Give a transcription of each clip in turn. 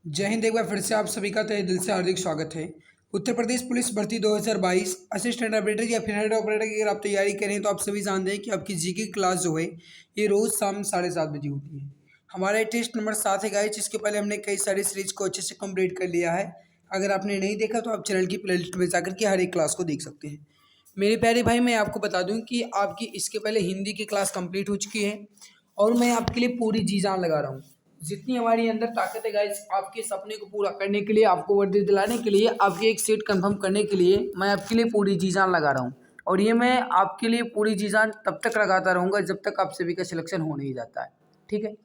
जय हिंद। एक बार फिर से आप सभी का तहे दिल से हार्दिक स्वागत है। उत्तर प्रदेश पुलिस भर्ती 2022 असिस्टेंट ऑपरेटर या फिर हेड ऑपरेटर की अगर आप तैयारी करें तो आप सभी जानते हैं कि आपकी जीके क्लास जो है ये रोज़ शाम 7:30 बजे होती है। हमारा टेस्ट नंबर 7 है गाइस, जिसके पहले हमने कई सारी सीरीज को अच्छे से कंप्लीट कर लिया है। अगर आपने नहीं देखा तो आप चैनल की प्ले लिस्ट में जाकर के हर एक क्लास को देख सकते हैं। मेरे प्यारे भाई, मैं आपको बता दूं कि आपकी इसके पहले हिंदी की क्लास कंप्लीट हो चुकी है और मैं आपके लिए पूरी जी जान लगा रहा हूँ। जितनी हमारी अंदर ताकत है गाइस, आपके सपने को पूरा करने के लिए, आपको वर्दी दिलाने के लिए, आपकी एक सीट कंफर्म करने के लिए मैं आपके लिए पूरी जी जान लगा रहा हूँ। और ये मैं आपके लिए पूरी जी जान तब तक लगाता रहूँगा जब तक आप सभी का सिलेक्शन हो नहीं जाता है। ठीक है,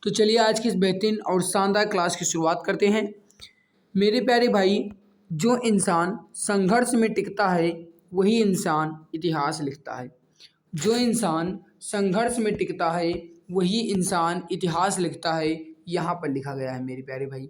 तो चलिए आज की इस बेहतरीन और शानदार क्लास की शुरुआत करते हैं। मेरे प्यारे भाई, जो इंसान संघर्ष में टिकता है वही इंसान इतिहास लिखता है। जो इंसान संघर्ष में टिकता है वही इंसान इतिहास लिखता है, यहाँ पर लिखा गया है मेरे प्यारे भाई।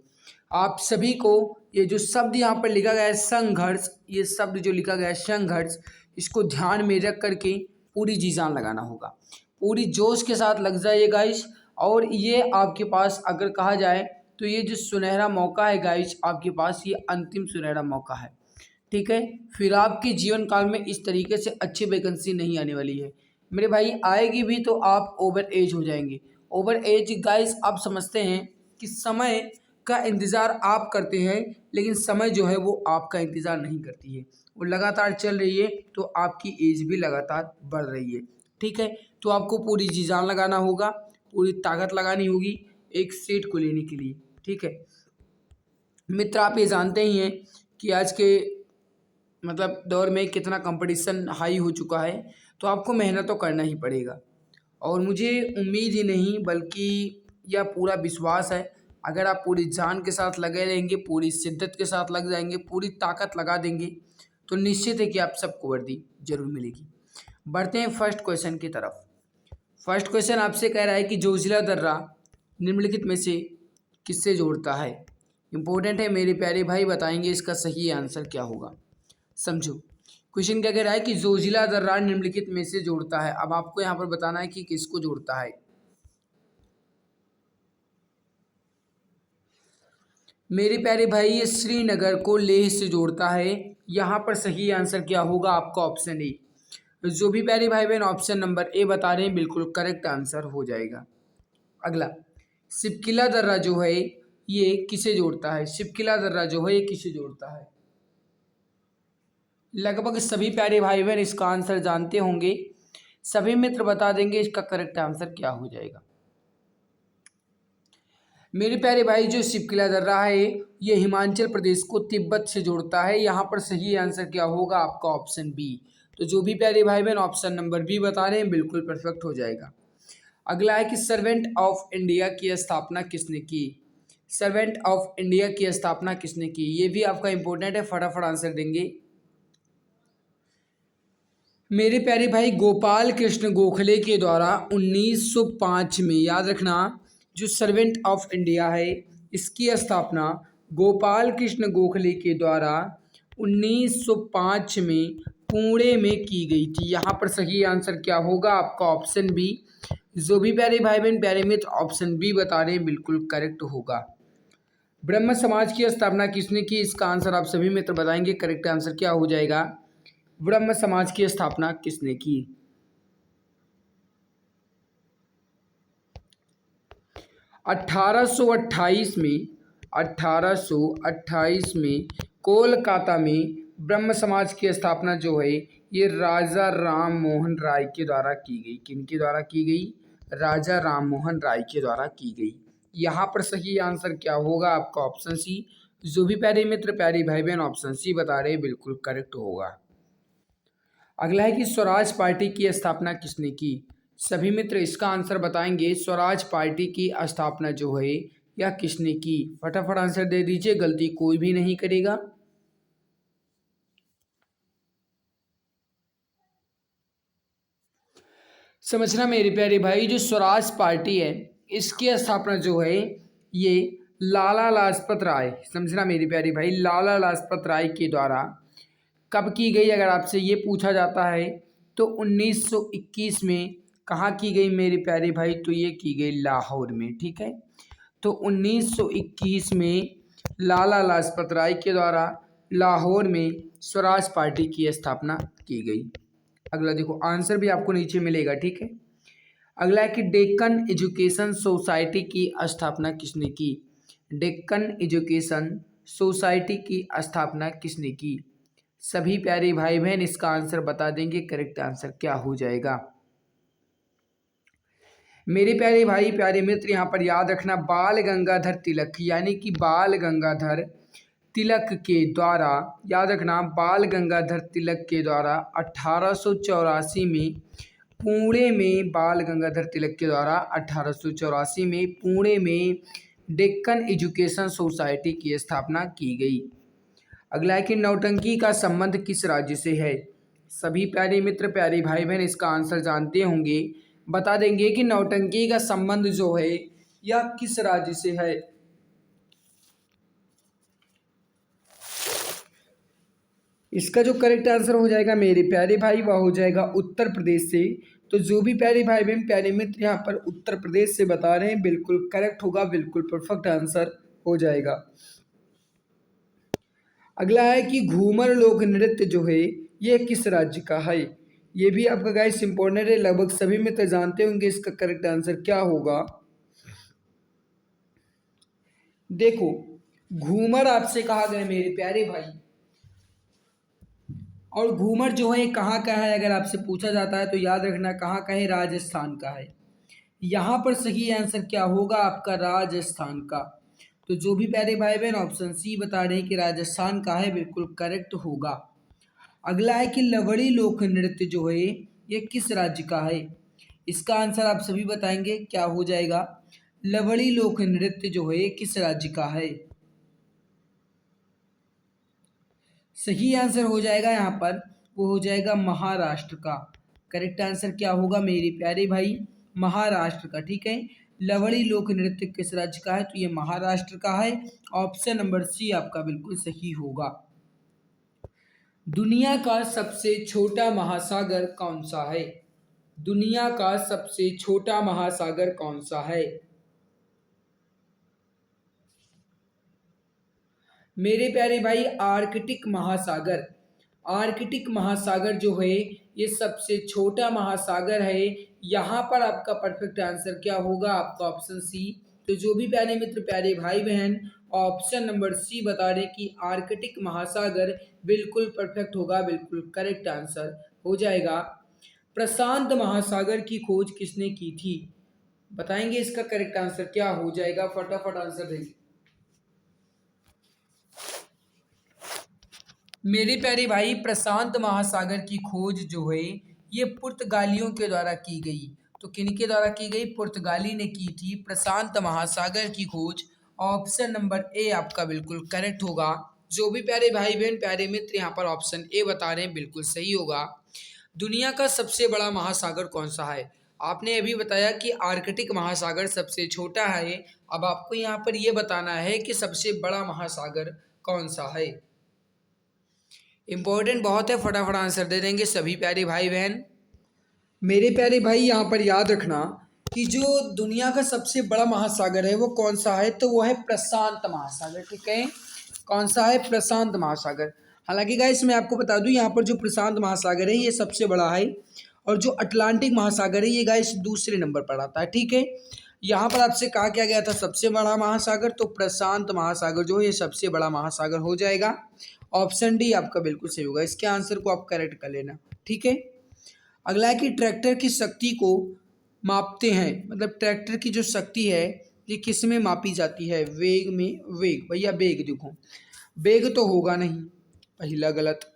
आप सभी को ये जो शब्द यहाँ पर लिखा गया है संघर्ष, ये शब्द जो लिखा गया है संघर्ष, इसको ध्यान में रख करके पूरी जी जान लगाना होगा। पूरी जोश के साथ लग जाइए गाइस। और ये आपके पास अगर कहा जाए तो ये जो सुनहरा मौका है गाइस, आपके पास ये अंतिम सुनहरा मौका है। ठीक है, फिर आपके जीवन काल में इस तरीके से अच्छी वैकेंसी नहीं आने वाली है मेरे भाई। आएगी भी तो आप ओवर एज हो जाएंगे। ओवर एज गाइस, आप समझते हैं कि समय का इंतज़ार आप करते हैं, लेकिन समय जो है वो आपका इंतज़ार नहीं करती है। वो लगातार चल रही है तो आपकी एज भी लगातार बढ़ रही है। ठीक है, तो आपको पूरी जी जान लगाना होगा, पूरी ताकत लगानी होगी एक सीट को लेने के लिए। ठीक है मित्र, आप ये जानते ही हैं कि आज के दौर में कितना कंपटीशन हाई हो चुका है, तो आपको मेहनत तो करना ही पड़ेगा। और मुझे उम्मीद ही नहीं बल्कि यह पूरा विश्वास है, अगर आप पूरी जान के साथ लगे रहेंगे, पूरी शिद्दत के साथ लग जाएंगे, पूरी ताकत लगा देंगे, तो निश्चित है कि आप सबको वर्दी जरूर मिलेगी। बढ़ते हैं फर्स्ट क्वेश्चन की तरफ। फर्स्ट क्वेश्चन आपसे कह रहा है कि जोजिला दर्रा निम्नलिखित में से किससे जोड़ता है। इंपॉर्टेंट है मेरे प्यारे भाई, बताएंगे इसका सही आंसर क्या होगा। समझो, क्वेश्चन क्या कह रहा है कि जोजिला दर्रा निम्नलिखित में से जोड़ता है। अब आपको यहाँ पर बताना है कि किसको जोड़ता है। मेरे प्यारे भाई, ये श्रीनगर को लेह से जोड़ता है। यहाँ पर सही आंसर क्या होगा आपका ऑप्शन ए। जो भी प्यारे भाई बहन ऑप्शन नंबर ए बता रहे हैं बिल्कुल करेक्ट आंसर हो जाएगा। अगला, शिपकिला दर्रा जो है ये किसे जोड़ता है। शिपकिला दर्रा जो है ये किसे जोड़ता है। लगभग सभी प्यारे भाई बहन इसका आंसर जानते होंगे। सभी मित्र बता देंगे इसका करेक्ट आंसर क्या हो जाएगा। मेरे प्यारे भाई, जो शिपकिला दर्रा है ये हिमाचल प्रदेश को तिब्बत से जोड़ता है। यहाँ पर सही आंसर क्या होगा आपका ऑप्शन बी। तो जो भी प्यारे भाई बहन ऑप्शन नंबर बी बता रहे हैं बिल्कुल परफेक्ट हो जाएगा। अगला है कि सर्वेंट ऑफ इंडिया की स्थापना किसने की। सर्वेंट ऑफ इंडिया की स्थापना किसने की, ये भी आपका इंपॉर्टेंट है, फटाफट आंसर देंगे। मेरे प्यारे भाई, गोपाल कृष्ण गोखले के द्वारा 1905 में, याद रखना, जो सर्वेंट ऑफ इंडिया है इसकी स्थापना गोपाल कृष्ण गोखले के द्वारा 1905 में पुणे में की गई थी। यहाँ पर सही आंसर क्या होगा आपका ऑप्शन बी। जो भी प्यारे भाई बहन प्यारे मित्र ऑप्शन बी बता रहे हैं बिल्कुल करेक्ट होगा। ब्रह्म समाज की स्थापना किसने की, इसका आंसर आप सभी मित्र बताएंगे करेक्ट आंसर क्या हो जाएगा। ब्रह्म समाज की स्थापना किसने की। 1828 में 1828 में कोलकाता में ब्रह्म समाज की स्थापना जो है ये राजा राम मोहन राय के द्वारा की गई। किनके द्वारा की गई, राजा राम मोहन राय के द्वारा की गई। यहाँ पर सही आंसर क्या होगा आपका ऑप्शन सी। जो भी प्यारे मित्र प्यारी भाई बहन ऑप्शन सी बता रहे हैं बिल्कुल करेक्ट होगा। अगला है कि स्वराज पार्टी की स्थापना किसने की। सभी मित्र इसका आंसर बताएंगे। स्वराज पार्टी की स्थापना जो है यह किसने की, फटाफट आंसर दे दीजिए, गलती कोई भी नहीं करेगा। समझना मेरे प्यारे भाई, जो स्वराज पार्टी है इसकी स्थापना जो है ये लाला लाजपत राय, समझना मेरे प्यारे भाई, लाला लाजपत राय के द्वारा कब की गई। अगर आपसे ये पूछा जाता है तो 1921 में कहाँ की गई मेरे प्यारे भाई, तो ये की गई लाहौर में। ठीक है, तो 1921 में लाला लाजपत राय के द्वारा लाहौर में स्वराज पार्टी की स्थापना की गई। अगला देखो, आंसर भी आपको नीचे मिलेगा, ठीक है। अगला है कि डेक्कन एजुकेशन सोसाइटी की स्थापना किसने की? डेक्कन एजुकेशन सोसाइटी की स्थापना किसने की? सभी प्यारे भाई बहन इसका आंसर बता देंगे, करेक्ट आंसर क्या हो जाएगा। मेरे प्यारे भाई प्यारे मित्र, यहाँ पर याद रखना, बाल गंगाधर तिलक यानी कि बाल गंगाधर तिलक के द्वारा, याद रखना, बाल गंगाधर तिलक के द्वारा 1884 में पुणे में, बाल गंगाधर तिलक के द्वारा 1884 में पुणे में डेक्कन एजुकेशन सोसाइटी की स्थापना की गई। अगला है कि नौटंकी का संबंध किस राज्य से है? सभी प्यारे मित्र प्यारे भाई बहन इसका आंसर जानते होंगे, बता देंगे कि नौटंकी का संबंध जो है यह किस राज्य से है। इसका जो करेक्ट आंसर हो जाएगा मेरे प्यारे भाई वह हो जाएगा उत्तर प्रदेश से। तो जो भी प्यारे भाई बहन प्यारे मित्र यहाँ पर उत्तर प्रदेश से बता रहे हैं बिल्कुल करेक्ट होगा, बिल्कुल परफेक्ट आंसर हो जाएगा। अगला है कि घूमर लोक नृत्य जो है ये किस राज्य का है? ये भी आपका गाइस इंपॉर्टेंट है, लगभग सभी मित्र जानते होंगे इसका करेक्ट आंसर क्या होगा। देखो, घूमर आपसे कहा गया मेरे प्यारे भाई, और घूमर जो है कहाँ का है अगर आपसे पूछा जाता है तो याद रखना कहाँ का है, राजस्थान का है। यहाँ पर सही आंसर क्या होगा आपका, राजस्थान का। तो जो भी प्यारे भाई बहन ऑप्शन सी बता रहे हैं कि राजस्थान का है, बिल्कुल करेक्ट होगा। अगला है कि लवड़ी लोक नृत्य जो है ये किस राज्य का है? इसका आंसर आप सभी बताएंगे, क्या हो जाएगा? लवड़ी लोक नृत्य जो है किस राज्य का है? सही आंसर हो जाएगा यहाँ पर, वो हो जाएगा महाराष्ट्र का। करेक्ट आंसर क्या होगा मेरे प्यारे भाई, महाराष्ट्र का, ठीक है। लवड़ी लोक नृत्य किस राज्य का है? तो ये महाराष्ट्र का है। ऑप्शन नंबर सी आपका बिल्कुल सही होगा। दुनिया का सबसे छोटा महासागर कौन सा है? दुनिया का सबसे छोटा महासागर कौन सा है? मेरे प्यारे भाई आर्कटिक महासागर, आर्कटिक महासागर जो है ये सबसे छोटा महासागर है। यहाँ पर आपका परफेक्ट आंसर क्या होगा? आपका ऑप्शन सी। तो जो भी प्यारे मित्र प्यारे भाई बहन ऑप्शन नंबर सी बता रहे कि आर्कटिक महासागर, बिल्कुल परफेक्ट होगा, बिल्कुल करेक्ट आंसर हो जाएगा। प्रशांत महासागर की खोज किसने की थी? बताएंगे इसका करेक्ट आंसर क्या हो जाएगा, फटाफट आंसर देंगे। मेरे प्यारे भाई प्रशांत महासागर की खोज जो है ये पुर्तगालियों के द्वारा की गई। तो किनके द्वारा की गई? पुर्तगाली ने की थी प्रशांत महासागर की खोज। ऑप्शन नंबर ए आपका बिल्कुल करेक्ट होगा। जो भी प्यारे भाई बहन प्यारे मित्र यहाँ पर ऑप्शन ए बता रहे हैं बिल्कुल सही होगा। दुनिया का सबसे बड़ा महासागर कौन सा है? आपने अभी बताया कि आर्कटिक महासागर सबसे छोटा है। अब आपको यहाँ पर यह बताना है कि सबसे बड़ा महासागर कौन सा है। इंपॉर्टेंट बहुत है, फटाफट आंसर दे देंगे सभी प्यारे भाई बहन। मेरे प्यारे भाई यहाँ पर याद रखना कि जो दुनिया का सबसे बड़ा महासागर है वो कौन सा है? तो वो है प्रशांत महासागर, ठीक है। कौन सा है? प्रशांत महासागर। हालांकि गाइस मैं आपको बता दूं यहाँ पर जो प्रशांत महासागर है ये सबसे बड़ा है, और जो अटलांटिक महासागर है ये गाइस दूसरे नंबर पर आता है, ठीक है। यहाँ पर आपसे कहा क्या गया था सबसे बड़ा महासागर, तो प्रशांत महासागर जो है ये सबसे बड़ा महासागर हो जाएगा। ऑप्शन डी आपका बिल्कुल सही होगा, इसके आंसर को आप करेक्ट कर लेना, ठीक है। अगला है कि ट्रैक्टर की शक्ति को मापते हैं, मतलब ट्रैक्टर की जो शक्ति है ये किस में मापी जाती है? वेग में। वेग, भैया वेग देखो, वेग तो होगा नहीं, पहला गलत।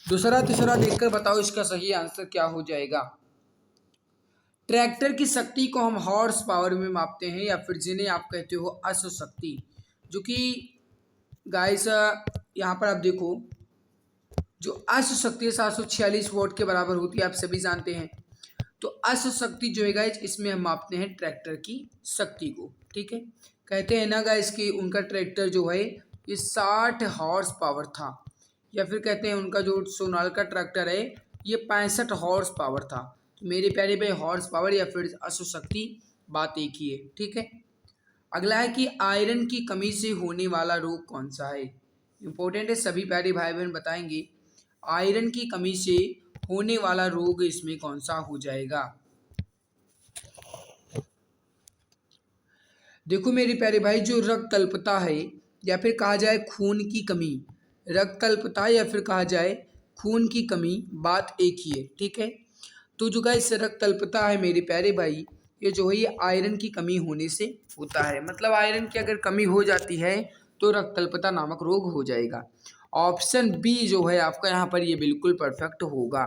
दूसरा तीसरा देखकर बताओ इसका सही आंसर क्या हो जाएगा। ट्रैक्टर की शक्ति को हम हॉर्स पावर में मापते हैं, या फिर जिन्हें आप कहते हो अश्व शक्ति, जो कि गाइस यहाँ पर आप देखो जो अश्व शक्ति 746 वोट के बराबर होती है, आप सभी जानते हैं। तो अश्व शक्ति जो है गाइस इसमें हम मापते हैं ट्रैक्टर की शक्ति को, ठीक है। कहते हैं ना गाइस कि उनका ट्रैक्टर जो है ये 60 हॉर्स पावर था, या फिर कहते हैं उनका जो सोनालिका ट्रैक्टर है ये 65 हॉर्स पावर था। तो मेरे प्यारे भाई हॉर्स पावर या फिर अश्व शक्ति बात एक ही है, ठीक है। अगला है कि आयरन की कमी से होने वाला रोग कौन सा है। इंपॉर्टेंट है, सभी प्यारे भाई बहन बताएंगे आयरन की कमी से होने वाला रोग इसमें कौन सा हो जाएगा। देखो मेरे प्यारे भाई, जो रक्त अल्पता है या फिर कहा जाए खून की कमी, रक्त अल्पता या फिर कहा जाए खून की कमी, बात एक ही है, ठीक है। तो जो गाइस रक्त अल्पता है मेरे प्यारे भाई, ये जो है ये आयरन की कमी होने से होता है। मतलब आयरन की अगर कमी हो जाती है तो रक्त अल्पता नामक रोग हो जाएगा। ऑप्शन बी जो है आपका यहाँ पर ये बिल्कुल परफेक्ट होगा।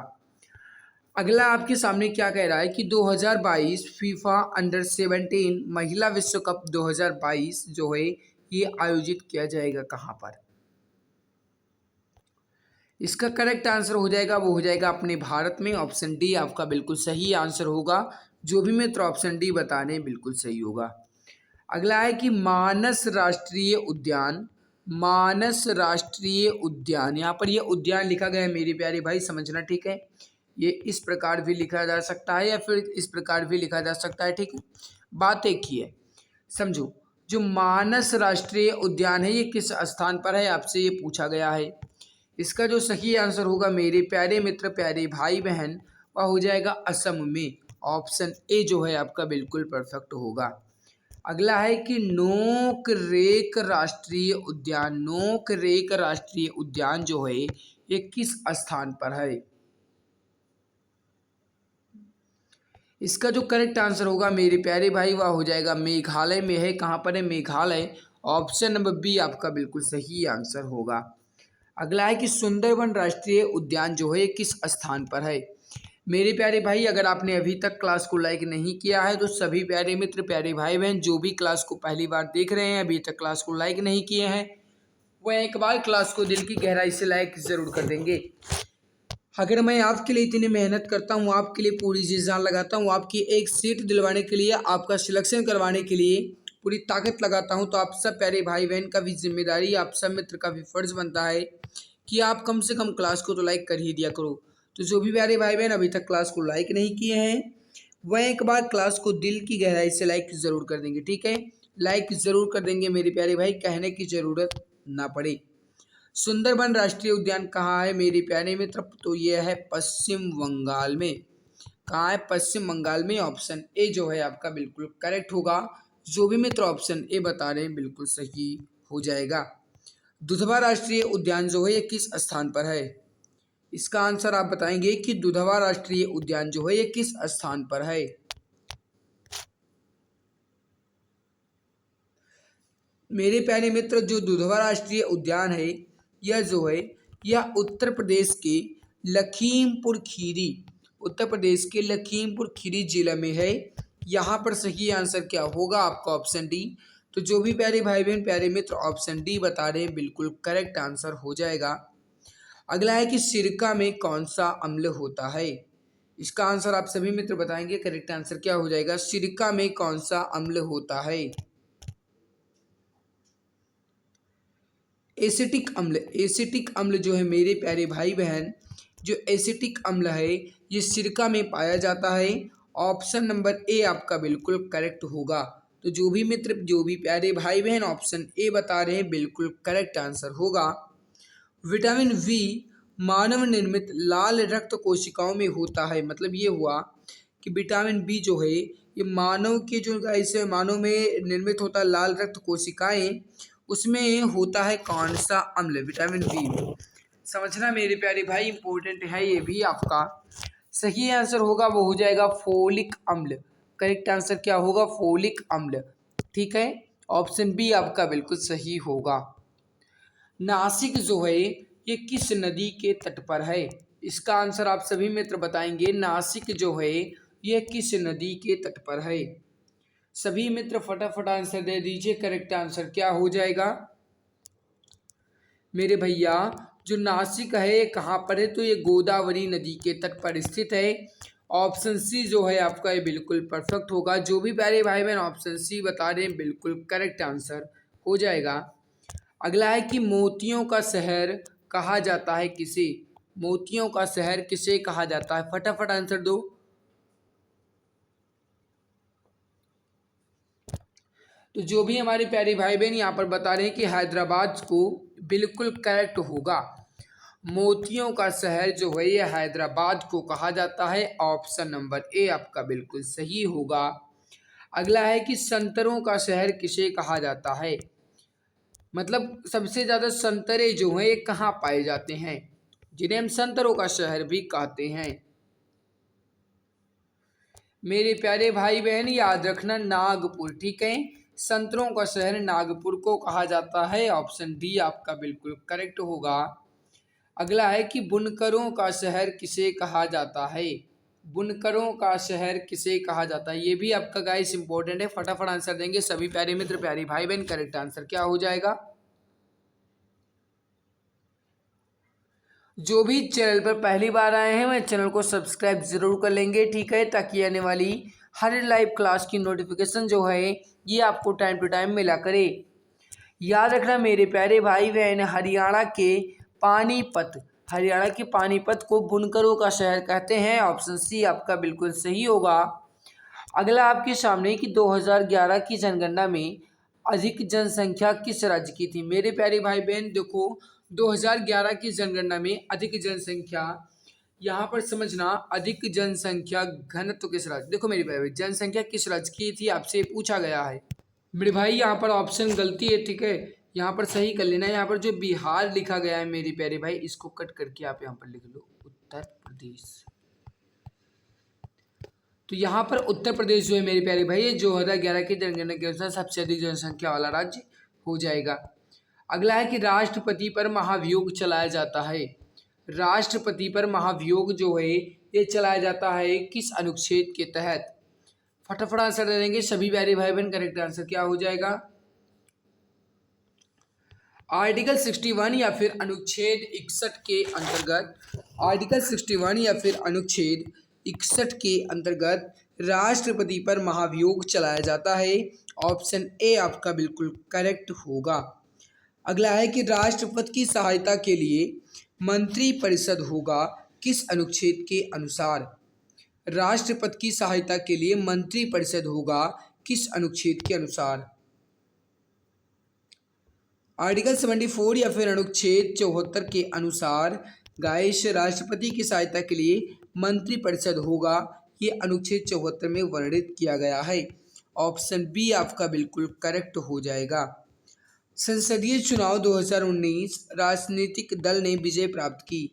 अगला आपके सामने क्या कह रहा है कि 2022 फीफा अंडर 17 महिला विश्व कप 2022 जो है ये आयोजित किया जाएगा कहाँ पर। इसका करेक्ट आंसर हो जाएगा, वो हो जाएगा अपने भारत में। ऑप्शन डी आपका बिल्कुल सही आंसर होगा। जो भी मित्र ऑप्शन डी बता रहे हैं बिल्कुल सही होगा। अगला है कि मानस राष्ट्रीय उद्यान, मानस राष्ट्रीय उद्यान, यहाँ पर ये उद्यान लिखा गया है मेरे प्यारे भाई, समझना ठीक है। ये इस प्रकार भी लिखा जा सकता है या फिर इस प्रकार भी लिखा जा सकता है, ठीक है। बात एक ही है, समझो। जो मानस राष्ट्रीय उद्यान है ये किस स्थान पर है, आपसे ये पूछा गया है। इसका जो सही आंसर होगा मेरे प्यारे मित्र, प्यारे भाई बहन, वह हो जाएगा असम में। ऑप्शन ए जो है आपका बिल्कुल परफेक्ट होगा। अगला है कि नोक रेक राष्ट्रीय उद्यान, नोक रेक राष्ट्रीय उद्यान जो है ये किस स्थान पर है। इसका जो करेक्ट आंसर होगा मेरे प्यारे भाई वह हो जाएगा मेघालय में है। कहाँ पर है, मेघालय। ऑप्शन नंबर बी आपका बिल्कुल सही आंसर होगा। अगला है कि सुंदरबन राष्ट्रीय उद्यान जो है किस स्थान पर है। मेरे प्यारे भाई, अगर आपने अभी तक क्लास को लाइक नहीं किया है तो सभी प्यारे मित्र, प्यारे भाई बहन जो भी क्लास को पहली बार देख रहे हैं, अभी तक क्लास को लाइक नहीं किए हैं, वह एक बार क्लास को दिल की गहराई से लाइक जरूर कर देंगे। अगर मैं आपके लिए इतनी मेहनत करता हूँ, आपके लिए पूरी जी जान लगाता हूँ, आपकी एक सीट दिलवाने के लिए, आपका सिलेक्शन करवाने के लिए पूरी ताकत लगाता हूँ, तो आप सब प्यारे भाई बहन का भी जिम्मेदारी, आप सब मित्र का भी फर्ज बनता है कि आप कम से कम क्लास को तो लाइक कर ही दिया करो। तो जो भी प्यारे भाई बहन अभी तक क्लास को लाइक नहीं किए हैं वह एक बार क्लास को दिल की गहराई से लाइक ज़रूर कर देंगे, ठीक है। लाइक ज़रूर कर देंगे मेरे प्यारे भाई, कहने की ज़रूरत ना पड़े। सुंदरबन राष्ट्रीय उद्यान कहाँ है मेरे प्यारे मित्र, तो यह है पश्चिम बंगाल में। कहाँ है, पश्चिम बंगाल में। ऑप्शन ए जो है आपका बिल्कुल करेक्ट होगा। जो भी मित्र ऑप्शन ए बता रहे हैं बिल्कुल सही हो जाएगा। दुधवा राष्ट्रीय उद्यान जो है ये किस स्थान पर है। इसका आंसर आप बताएंगे कि दुधवा राष्ट्रीय उद्यान जो है ये किस स्थान पर है। मेरे प्यारे मित्र, जो दुधवा राष्ट्रीय उद्यान है यह जो है यह उत्तर प्रदेश के लखीमपुर खीरी, उत्तर प्रदेश के लखीमपुर खीरी जिला में है। यहाँ पर सही आंसर क्या होगा आपका, ऑप्शन डी। तो जो भी प्यारे भाई बहन, प्यारे मित्र ऑप्शन डी बता रहे हैं बिल्कुल करेक्ट आंसर हो जाएगा। अगला है कि सिरका में कौन सा अम्ल होता है। इसका आंसर आप सभी मित्र बताएंगे, करेक्ट आंसर क्या हो जाएगा, सिरका में कौन सा अम्ल होता है। एसिटिक अम्ल, एसिटिक अम्ल जो है मेरे प्यारे भाई बहन, जो एसिटिक अम्ल है ये सिरका में पाया जाता है। ऑप्शन नंबर ए आपका बिल्कुल करेक्ट होगा। तो जो भी मित्र, जो भी प्यारे भाई बहन ऑप्शन ए बता रहे हैं बिल्कुल करेक्ट आंसर होगा। विटामिन वी मानव निर्मित लाल रक्त कोशिकाओं में होता है। मतलब ये हुआ कि विटामिन बी जो है ये मानव के जो ऐसे मानव में निर्मित होता है लाल रक्त कोशिकाएं, उसमें होता है कौन सा अम्ल, विटामिन बी। समझना मेरे प्यारे भाई, इंपॉर्टेंट है ये भी आपका। सही आंसर होगा वो हो जाएगा फोलिक अम्ल। करेक्ट आंसर क्या होगा, फोलिक अम्ल, ठीक है। ऑप्शन बी आपका बिल्कुल सही होगा। नासिक जो है ये किस नदी के तट पर है। इसका आंसर आप सभी मित्र बताएंगे, नासिक जो है ये किस नदी के तट पर है। सभी मित्र फटाफट आंसर दे दीजिए, करेक्ट आंसर क्या हो जाएगा मेरे भैया। जो नासिक है ये कहाँ पर है, तो ये गोदावरी नदी के तट पर स्थित है। ऑप्शन सी जो है आपका ये बिल्कुल परफेक्ट होगा। जो भी प्यारे भाई बहन ऑप्शन सी बता रहे हैं बिल्कुल करेक्ट आंसर हो जाएगा। अगला है कि मोतियों का शहर कहा जाता है किसे, मोतियों का शहर किसे कहा जाता है, फटाफट आंसर दो। तो जो भी हमारे प्यारे भाई बहन यहाँ पर बता रहे हैं कि हैदराबाद को बिल्कुल करेक्ट होगा। मोतियों का शहर जो है ये हैदराबाद को कहा जाता है। ऑप्शन नंबर ए आपका बिल्कुल सही होगा। अगला है कि संतरों का शहर किसे कहा जाता है। मतलब सबसे ज्यादा संतरे जो हैं ये कहाँ पाए जाते हैं, जिन्हें हम संतरों का शहर भी कहते हैं। मेरे प्यारे भाई बहन याद रखना, नागपुर, ठीक है। संतरों का शहर नागपुर को कहा जाता है। ऑप्शन डी आपका बिल्कुल करेक्ट होगा। अगला है कि बुनकरों का शहर किसे कहा जाता है। बुनकरों का शहर किसे कहा जाता है, ये भी आपका गाइस इंपॉर्टेंट है। फटाफट आंसर देंगे सभी प्यारे मित्र, प्यारी भाई बहन। करेक्ट आंसर क्या हो जाएगा। जो भी चैनल पर पहली बार आए हैं वह चैनल को सब्सक्राइब जरूर कर लेंगे, ठीक है, ताकि आने वाली हर लाइव क्लास की नोटिफिकेशन जो है ये आपको टाइम टू टाइम मिला करे। याद रखना मेरे प्यारे भाई बहन, हरियाणा के पानीपत को बुनकरों का शहर कहते हैं। ऑप्शन सी आपका बिल्कुल सही होगा। अगला आपके सामने कि 2011 की जनगणना में अधिक जनसंख्या किस राज्य की थी। मेरे प्यारे भाई बहन देखो, 2011 की जनगणना में अधिक जनसंख्या, यहाँ पर समझना, अधिक जनसंख्या घनत्व किस राज्य, देखो मेरे भाई जनसंख्या किस राज्य की थी आपसे पूछा गया है। मेरे भाई यहाँ पर ऑप्शन गलती है, ठीक है, यहाँ पर सही कर लेना। यहाँ पर जो बिहार लिखा गया है मेरे प्यारे भाई, इसको कट करके आप यहाँ पर लिख लो उत्तर प्रदेश। तो यहाँ पर उत्तर प्रदेश जो है मेरे प्यारे भाई, ये 2011 की जनगणना के अनुसार सबसे अधिक जनसंख्या वाला राज्य हो जाएगा। अगला है कि राष्ट्रपति पर महाभियोग चलाया जाता है। राष्ट्रपति पर महाभियोग जो है ये चलाया जाता है किस अनुच्छेद के तहत। फटाफट आंसर दे देंगे सभी प्यारे भाई बहन। करेक्ट आंसर क्या हो जाएगा। आर्टिकल 61 या फिर अनुच्छेद 61 के अंतर्गत, आर्टिकल 61 या फिर अनुच्छेद 61 के अंतर्गत राष्ट्रपति पर महाभियोग चलाया जाता है। ऑप्शन ए आपका बिल्कुल करेक्ट होगा। अगला है कि राष्ट्रपति की सहायता के लिए मंत्रिपरिषद होगा किस अनुच्छेद के अनुसार। राष्ट्रपति की सहायता के लिए मंत्रिपरिषद होगा किस अनुच्छेद के अनुसार। आर्टिकल 74 या फिर अनुच्छेद 74 के अनुसार गाइस राष्ट्रपति की सहायता के लिए मंत्रिपरिषद होगा, ये अनुच्छेद 74 में वर्णित किया गया है। ऑप्शन बी आपका बिल्कुल करेक्ट हो जाएगा। संसदीय चुनाव 2019 राजनीतिक दल ने विजय प्राप्त की,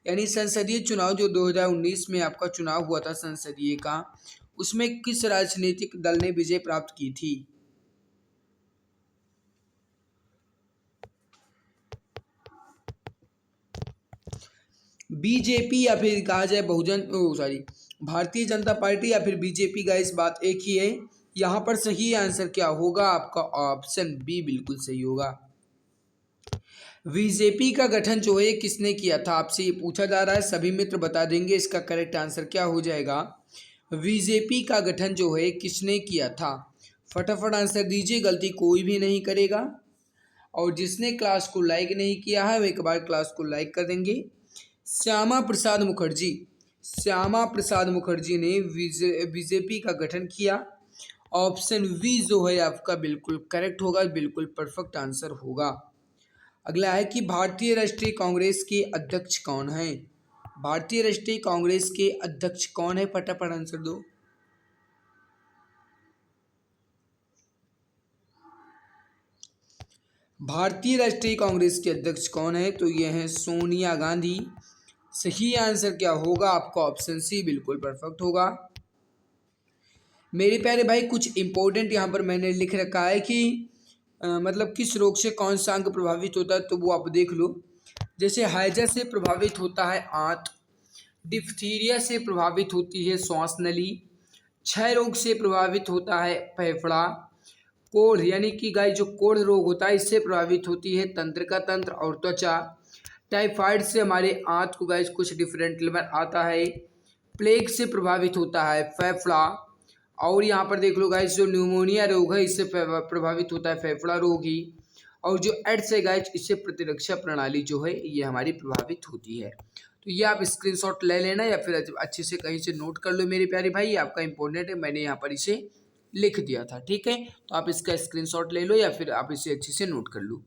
यानी संसदीय चुनाव जो 2019 में आपका चुनाव हुआ था संसदीय का, उसमें किस राजनीतिक दल ने विजय प्राप्त की थी। बीजेपी या फिर कहा जाए भारतीय जनता पार्टी या फिर बीजेपी का, इस बात एक ही है। यहाँ पर सही आंसर क्या होगा आपका, ऑप्शन बी बिल्कुल सही होगा। बीजेपी का गठन जो है किसने किया था, आपसे ये पूछा जा रहा है, सभी मित्र बता देंगे इसका करेक्ट आंसर क्या हो जाएगा। बीजेपी का गठन जो है किसने किया था, फटाफट आंसर दीजिए, गलती कोई भी नहीं करेगा। और जिसने क्लास को लाइक नहीं किया है वो एक बार क्लास को लाइक कर देंगे। श्यामा प्रसाद मुखर्जी ने बीजेपी का गठन किया। ऑप्शन वी जो है आपका बिल्कुल करेक्ट होगा, बिल्कुल परफेक्ट आंसर होगा। अगला है कि भारतीय राष्ट्रीय कांग्रेस के अध्यक्ष कौन है। भारतीय राष्ट्रीय कांग्रेस के अध्यक्ष कौन है, फटाफट आंसर दो। भारतीय राष्ट्रीय कांग्रेस के अध्यक्ष कौन है, तो ये हैं सोनिया गांधी। सही आंसर क्या होगा आपका, ऑप्शन सी बिल्कुल परफेक्ट होगा। मेरे प्यारे भाई कुछ इंपॉर्टेंट यहाँ पर मैंने लिख रखा है कि मतलब किस रोग से कौन सा अंग प्रभावित होता है, तो वो आप देख लो। जैसे हैजा से प्रभावित होता है आंत, डिप्थीरिया से प्रभावित होती है श्वास नली, क्षय रोग से प्रभावित होता है फेफड़ा, कोढ़ यानी कि गाय जो कोढ़ रोग होता है इससे प्रभावित होती है तंत्रिका तंत्र और त्वचा, टाइफाइड से हमारे आंत को गाइस कुछ डिफरेंट लेवल आता है, प्लेग से प्रभावित होता है फेफड़ा, और यहाँ पर देख लो गाइस जो न्यूमोनिया रोग है इससे प्रभावित होता है फेफड़ा रोग ही, और जो एड्स है गाइस इससे प्रतिरक्षा प्रणाली जो है ये हमारी प्रभावित होती है। तो ये आप स्क्रीनशॉट ले लेना या फिर अच्छे से कहीं से नोट कर लो मेरे प्यारे भाई, ये आपका इंपॉर्टेंट है, मैंने यहाँ पर इसे लिख दिया था। ठीक है, तो आप इसका स्क्रीनशॉट ले लो या फिर आप इसे अच्छे से नोट कर लो।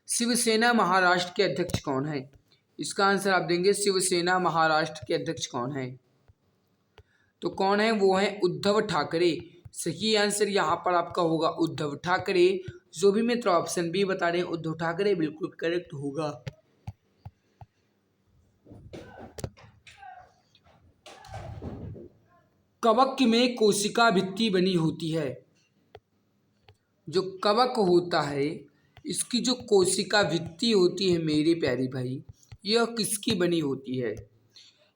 शिवसेना महाराष्ट्र के अध्यक्ष कौन है? इसका आंसर आप देंगे शिवसेना महाराष्ट्र के अध्यक्ष कौन है? तो कौन है? वो है उद्धव ठाकरे। सही आंसर यहाँ पर आपका होगा उद्धव ठाकरे। जो भी मित्र ऑप्शन बी बता रहे हैं उद्धव ठाकरे, बिल्कुल करेक्ट होगा। कवक में कोशिका भित्ति बनी होती है। जो कवक होता है इसकी जो कोशिका भित्ति होती है मेरे प्यारे भाई, यह किसकी बनी होती है?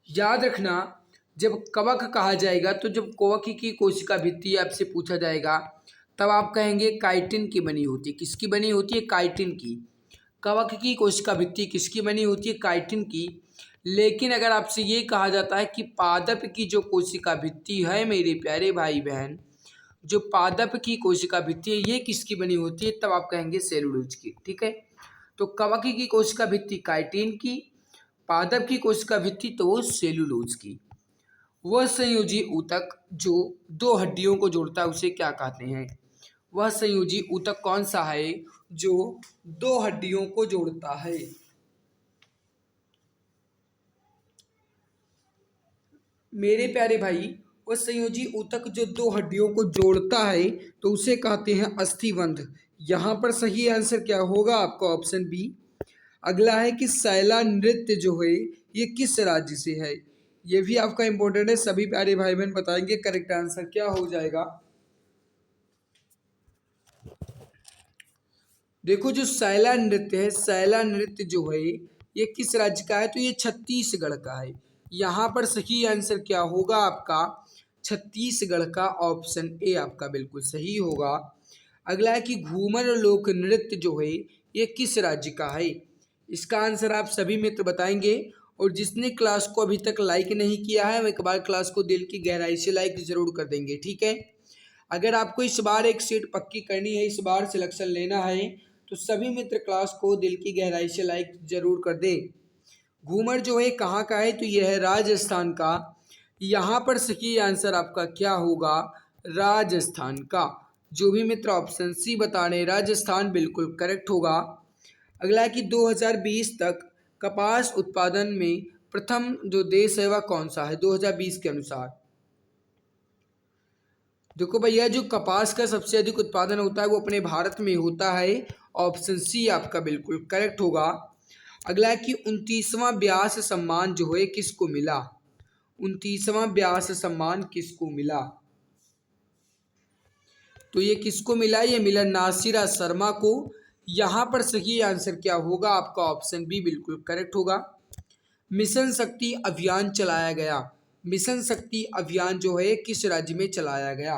याद रखना, जब कवक कहा जाएगा तो जब कवक की कोशिका भित्ति आपसे पूछा जाएगा तब आप कहेंगे काइटिन की बनी होती है। किसकी बनी होती है? काइटिन की। कवक की कोशिका भित्ति किसकी बनी होती है? काइटिन की। लेकिन अगर आपसे ये कहा जाता है कि पादप की जो कोशिका भित्ति है मेरे प्यारे भाई बहन, जो पादप की कोशिका भित्ति है ये किसकी बनी होती है? तब आप कहेंगे सेलुलोज की। ठीक है, तो कवक की कोशिका भित्ति काइटिन की, पादप की कोशिका भित्ति तो वो सेलुलोज की। वह संयोजी ऊतक जो दो हड्डियों को जोड़ता है उसे क्या कहते हैं? वह संयोजी ऊतक कौन सा है जो दो हड्डियों को जोड़ता है? मेरे प्यारे भाई, वह संयोजी ऊतक जो दो हड्डियों को जोड़ता है तो उसे कहते हैं अस्थिबंध। यहाँ पर सही आंसर क्या होगा आपका? Option B. अगला है कि सैला नृत्य जो है ये किस राज्य से है? ये भी आपका इंपॉर्टेंट है, सभी प्यारे भाई बहन बताएंगे करेक्ट आंसर क्या हो जाएगा। देखो, जो सैला नृत्य है, सैला नृत्य जो है ये किस राज्य का है? तो ये छत्तीसगढ़ का है। यहाँ पर सही आंसर क्या होगा आपका? छत्तीसगढ़ का। ऑप्शन ए आपका बिल्कुल सही होगा। अगला है कि घूमर लोक नृत्य जो है ये किस राज्य का है? इसका आंसर आप सभी मित्र बताएंगे। और जिसने क्लास को अभी तक लाइक नहीं किया है वो एक बार क्लास को दिल की गहराई से लाइक जरूर कर देंगे। ठीक है, अगर आपको इस बार एक सीट पक्की करनी है, इस बार सिलेक्शन लेना है, तो सभी मित्र क्लास को दिल की गहराई से लाइक जरूर कर दे। घूमर जो है कहाँ का है? तो यह है राजस्थान का। यहाँ पर सही आंसर आपका क्या होगा? राजस्थान का। जो भी मित्र ऑप्शन सी बता रहे हैं राजस्थान, बिल्कुल करेक्ट होगा। अगला है कि 2020 तक कपास उत्पादन में प्रथम जो देश है वह कौन सा है 2020 के अनुसार? देखो भैया, जो कपास का सबसे अधिक उत्पादन होता है वो अपने भारत में होता है। ऑप्शन सी आपका बिल्कुल करेक्ट होगा। अगला है कि 29वां व्यास सम्मान जो है किसको मिला? 29वां व्यास सम्मान किसको मिला? तो ये किसको मिला? ये मिला नासिरा शर्मा को। यहाँ पर सही आंसर क्या होगा आपका? ऑप्शन बी बिल्कुल करेक्ट होगा। मिशन शक्ति अभियान चलाया गया। मिशन शक्ति अभियान जो है किस राज्य में चलाया गया?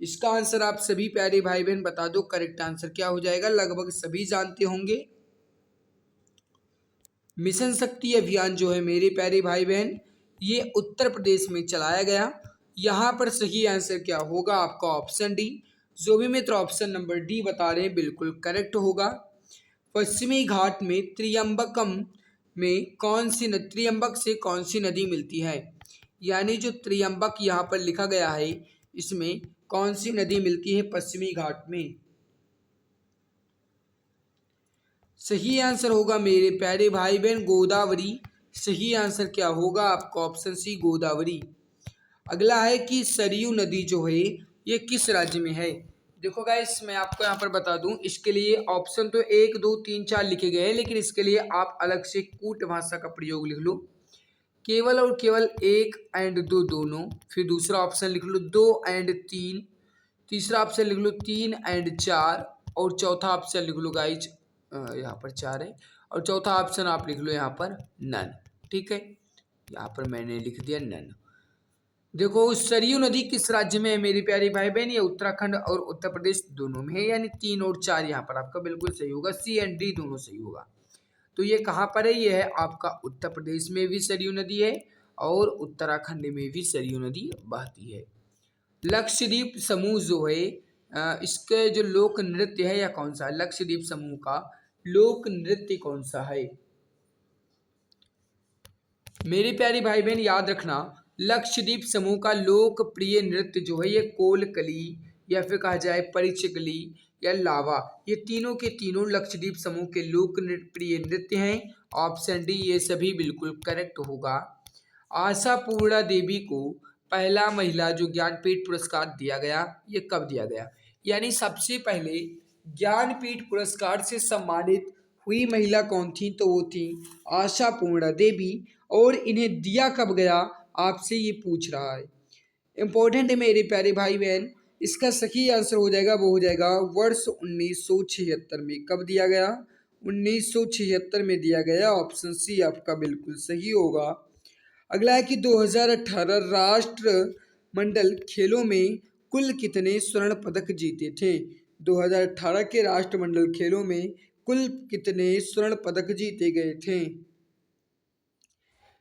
इसका आंसर आप सभी प्यारे भाई बहन बता दो, करेक्ट आंसर क्या हो जाएगा? लगभग सभी जानते होंगे। मिशन शक्ति अभियान जो है मेरे प्यारे भाई बहन ये उत्तर प्रदेश में चलाया गया। यहाँ पर सही आंसर क्या होगा आपका? Option D. जो भी मित्र ऑप्शन नंबर डी बता रहे हैं बिल्कुल करेक्ट होगा। पश्चिमी घाट में त्रियंबकम में कौन सी त्रियंबक से कौन सी नदी मिलती है? यानी जो त्रियंबक यहाँ पर लिखा गया है इसमें कौन सी नदी मिलती है पश्चिमी घाट में? सही आंसर होगा मेरे प्यारे भाई बहन गोदावरी। सही आंसर क्या होगा आपका? Option C Godavari. अगला है कि सरयू नदी जो है ये किस राज्य में है? देखो गाइस, मैं आपको यहाँ पर बता दूं, इसके लिए ऑप्शन तो 1 2 3 4 लिखे गए हैं, लेकिन इसके लिए आप अलग से कूट भाषा का प्रयोग लिख लो। केवल और केवल 1 एंड 2 दोनों। फिर दूसरा ऑप्शन लिख लो 2 एंड 3। तीसरा ऑप्शन लिख लो 3 एंड 4। और चौथा ऑप्शन लिख लो गाइज, यहाँ पर 4 है, और चौथा ऑप्शन आप लिख लो यहाँ पर नन। ठीक है, यहाँ पर मैंने लिख दिया नन। देखो, सरयू नदी किस राज्य में है मेरी प्यारी भाई बहन? ये उत्तराखंड और उत्तर प्रदेश दोनों में है, यानी 3 और 4 यहाँ पर आपका बिल्कुल सही होगा। सी एंड डी दोनों सही होगा। तो ये कहाँ पर है? ये है आपका उत्तर प्रदेश में भी सरयू नदी है और उत्तराखंड में भी सरयू नदी बहती है। लक्षद्वीप समूह जो है इसके जो लोक नृत्य है या कौन सा है? लक्षद्वीप समूह का लोक नृत्य कौन सा है? मेरे प्यारी भाई बहन याद रखना, लक्षद्वीप समूह का लोकप्रिय नृत्य जो है ये कोलकली या फिर कहा जाए परिचकली या लावा, ये तीनों के तीनों लक्षद्वीप समूह के लोकप्रिय नृत्य हैं। ऑप्शन डी ये सभी बिल्कुल करेक्ट होगा। आशा पूर्णा देवी को पहला महिला जो ज्ञानपीठ पुरस्कार दिया गया, ये कब दिया गया? यानी सबसे पहले ज्ञानपीठ पुरस्कार से सम्मानित हुई महिला कौन थी? तो वो थी आशा पूर्णा देवी। और इन्हें दिया कब गया, आपसे ये पूछ रहा है। इम्पोर्टेंट है मेरे प्यारे भाई बहन, इसका सही आंसर हो जाएगा, वो हो जाएगा वर्ष 1976 में। कब दिया गया? 1976 में दिया गया। ऑप्शन सी आपका बिल्कुल सही होगा। अगला है कि 2018 राष्ट्रमंडल खेलों में कुल कितने स्वर्ण पदक जीते थे? 2018 के राष्ट्रमंडल खेलों में कुल कितने स्वर्ण पदक जीते गए थे?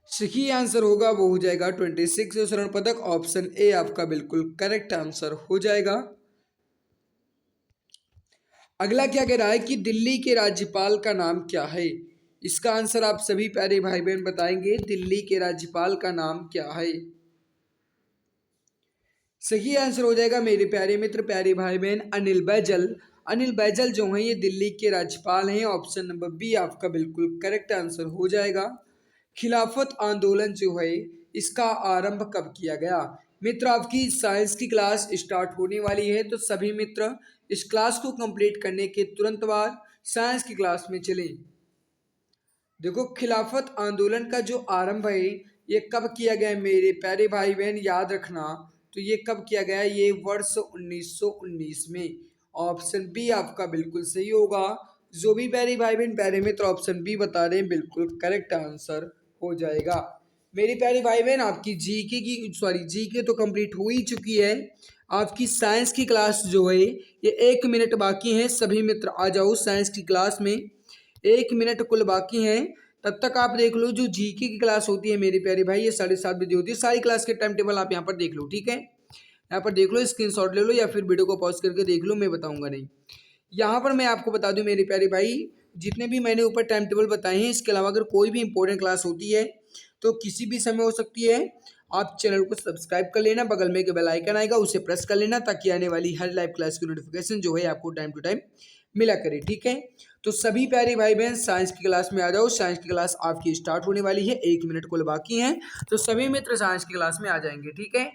सही आंसर होगा वो हो जाएगा 26 स्वर्ण पदक। ऑप्शन ए आपका बिल्कुल करेक्ट आंसर हो जाएगा। अगला क्या कह रहा है कि दिल्ली के राज्यपाल का नाम क्या है? इसका आंसर आप सभी प्यारे भाई बहन बताएंगे। दिल्ली के राज्यपाल का नाम क्या है? सही आंसर हो जाएगा मेरे प्यारे मित्र, प्यारे भाई बहन, अनिल बैजल। अनिल बैजल जो है ये दिल्ली के राज्यपाल हैं। ऑप्शन नंबर बी आपका बिल्कुल करेक्ट आंसर हो जाएगा। खिलाफत आंदोलन जो है इसका आरंभ कब किया गया? मित्र आपकी साइंस की क्लास स्टार्ट होने वाली है, तो सभी मित्र इस क्लास को कंप्लीट करने के तुरंत बाद साइंस की क्लास में चलें। देखो, खिलाफत आंदोलन का जो आरंभ है ये कब किया गया मेरे प्यारे भाई बहन, याद रखना। तो ये कब किया गया? ये वर्ष 1919 में। ऑप्शन बी आपका बिल्कुल सही होगा। जो भी प्यारे भाई बहन प्यारे मित्र ऑप्शन बी बता रहे हैं बिल्कुल करेक्ट आंसर हो जाएगा। मेरी प्यारी भाई बहन आपकी जीके तो कंप्लीट हो ही चुकी है। आपकी साइंस की क्लास जो है ये 1 मिनट बाकी है। सभी मित्र आ जाओ साइंस की क्लास में, 1 मिनट कुल बाकी है। तब तक आप देख लो जो जीके की क्लास होती है मेरे प्यारे भाई, ये 7:30 बजे होती है। सारी क्लास के टाइम टेबल आप यहाँ पर देख लो, ठीक है? यहाँ पर देख लो, स्क्रीनशॉट ले लो या फिर वीडियो को पॉज करके देख लो, मैं बताऊंगा नहीं। यहाँ पर मैं आपको बता दूं मेरे प्यारे भाई, जितने भी मैंने ऊपर टाइम टेबल बताए हैं, इसके अलावा अगर कोई भी इंपॉर्टेंट क्लास होती है तो किसी भी समय हो सकती है। आप चैनल को सब्सक्राइब कर लेना, बगल में एक बेल आइकन आएगा उसे प्रेस कर लेना, ताकि आने वाली हर लाइव क्लास की नोटिफिकेशन जो है आपको टाइम टू टाइम मिला करे, ठीक है? तो सभी प्यारे भाई बहन साइंस की क्लास में आ जाओ। साइंस की क्लास आपकी स्टार्ट होने वाली है, 1 मिनट कुल बाकी है। तो सभी मित्र साइंस की क्लास में आ जाएंगे, ठीक है?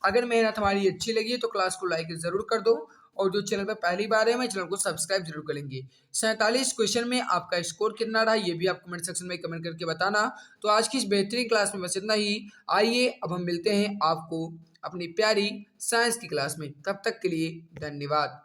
अगर मेहनत हमारी अच्छी लगी है तो क्लास को लाइक जरूर कर दो, और जो चैनल पर पहली बार है मैं चैनल को सब्सक्राइब जरूर कर लेंगे। 47 क्वेश्चन में आपका स्कोर कितना रहा ये भी आप कमेंट सेक्शन में कमेंट करके बताना। तो आज की इस बेहतरीन क्लास में बस इतना ही। आइए अब हम मिलते हैं आपको अपनी प्यारी साइंस की क्लास में। तब तक के लिए धन्यवाद।